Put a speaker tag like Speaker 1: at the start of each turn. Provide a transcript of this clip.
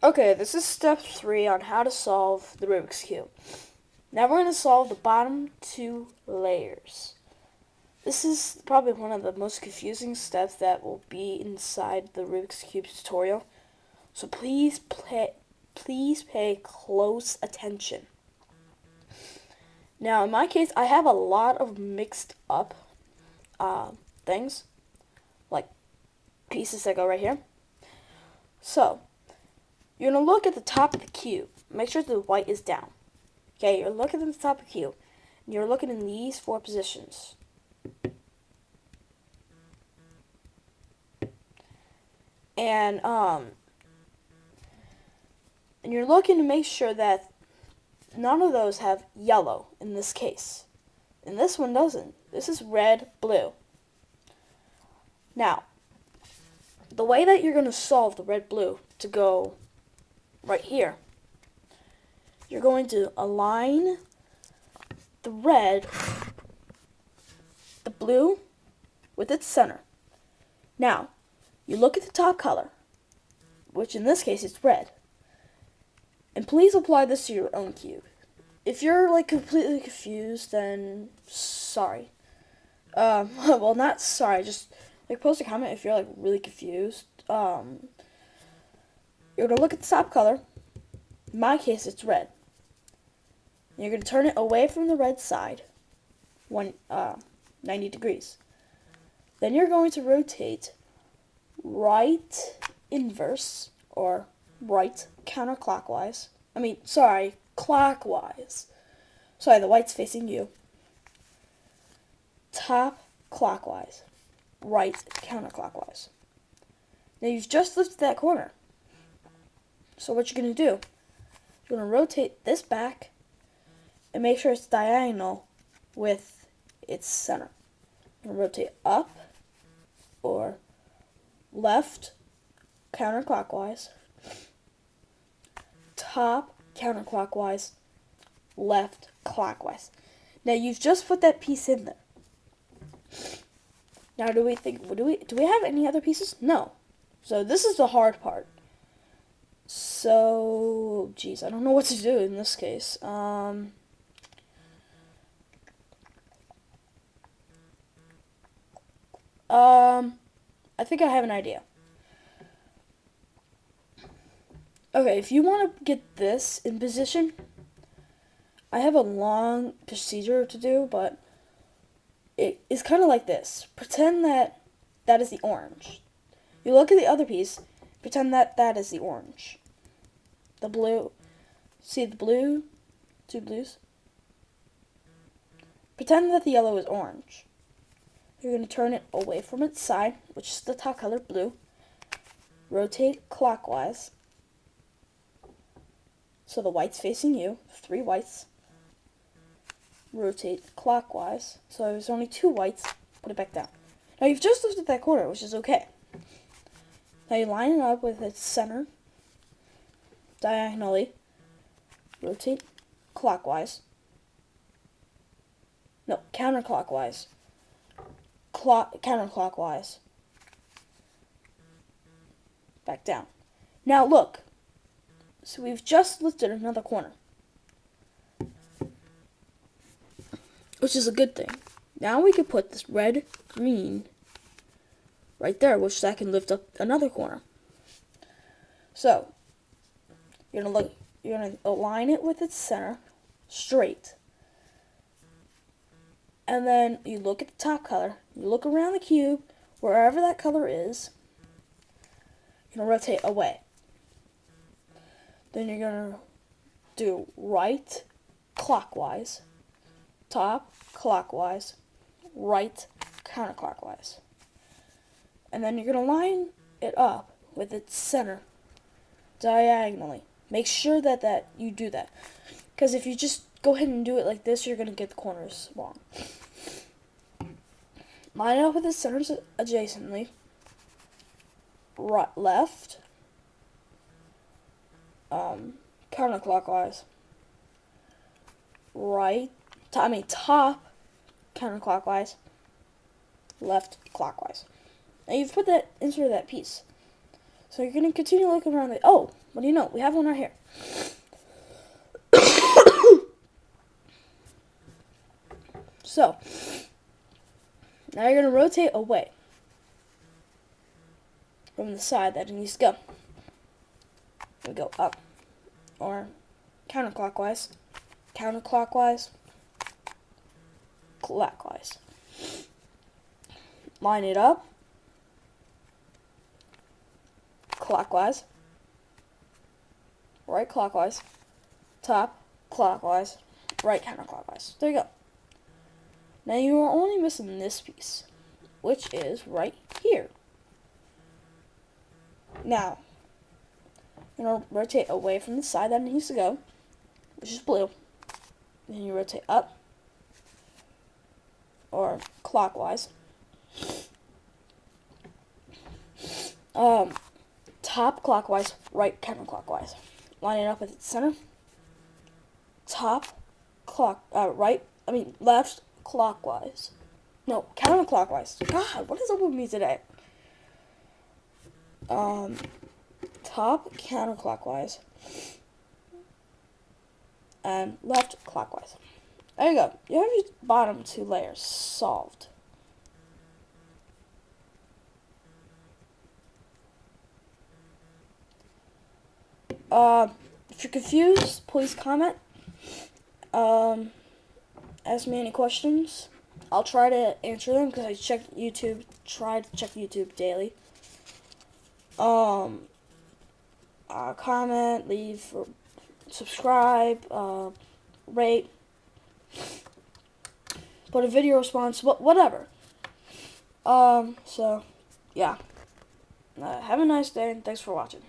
Speaker 1: Okay, this is step 3 on how to solve the Rubik's Cube. Now we're going to solve the bottom two layers. This is probably one of the most confusing steps that will be inside the Rubik's Cube tutorial. So please pay close attention. Now in my case, I have a lot of mixed up things, like pieces that go right here. So you're going to look at the top of the cube. Make sure the white is down. Okay, you're looking at the top of the cube. And you're looking in these 4 positions. And you're looking to make sure that none of those have yellow in this case. And this one doesn't. This is red, blue. Now, the way that you're going to solve the red, blue to go right here, you're going to align the red, the blue, with its center. Now, you look at the top color, which in this case is red, and please apply this to your own cube. If you're like completely confused, then sorry. Well, not sorry, just like post a comment if you're like really confused. You're gonna look at the top color. In my case, it's red. And you're gonna turn it away from the red side, 90 degrees. Then you're going to rotate right inverse, or right counterclockwise. Clockwise. Sorry, the white's facing you. Top clockwise. Right counterclockwise. Now you've just lifted that corner. So what you're going to do, you're going to rotate this back and make sure it's diagonal with its center. You're going to rotate up or left counterclockwise, top counterclockwise, left clockwise. Now you've just put that piece in there. Now do we have any other pieces? No. So this is the hard part. So, geez, I don't know what to do in this case. I think I have an idea. Okay, if you want to get this in position, I have a long procedure to do, but it is kind of like this. Pretend that that is the orange. You look at the other piece, pretend that that is the orange. The blue. See the blue? 2 blues? Pretend that the yellow is orange. You're going to turn it away from its side, which is the top color, blue. Rotate clockwise. So the white's facing you, 3 whites. Rotate clockwise. So there's only 2 whites, put it back down. Now you've just lifted that corner, which is okay. Now you line it up with its center, diagonally. Rotate clockwise. No, counterclockwise. Counterclockwise. Back down. Now look. So we've just lifted another corner, which is a good thing. Now we can put this red, green right there, which that can lift up another corner. So you're gonna align it with its center, straight. And then you look at the top color, you look around the cube, wherever that color is, you're gonna rotate away. Then you're gonna do right clockwise, top clockwise, right counterclockwise. And then you're gonna line it up with its center diagonally. Make sure that you do that, because if you just go ahead and do it like this, you're gonna get the corners wrong. Line it up with the centers adjacently. Right, left, counterclockwise. Top counterclockwise. Left clockwise. Now you've put that inserted that piece. So you're going to continue looking around. Oh, what do you know? We have one right here. So, now you're going to rotate away from the side that it needs to go. We go up, or counterclockwise, clockwise. Line it up, clockwise, right clockwise, top clockwise, right counterclockwise. There you go. Now you are only missing this piece, which is right here. Now, you're going to rotate away from the side that it needs to go, which is blue. Then you rotate up, or clockwise. Top clockwise, right counterclockwise. Line it up at the center. Left clockwise. No, counterclockwise. God, what is up with me today? Top counterclockwise and left clockwise. There you go. You have your bottom two layers solved. If you're confused, please comment. Ask me any questions. I'll try to answer them because I try to check YouTube daily. Comment, leave, subscribe, rate, put a video response, whatever. So, yeah. Have a nice day, and thanks for watching.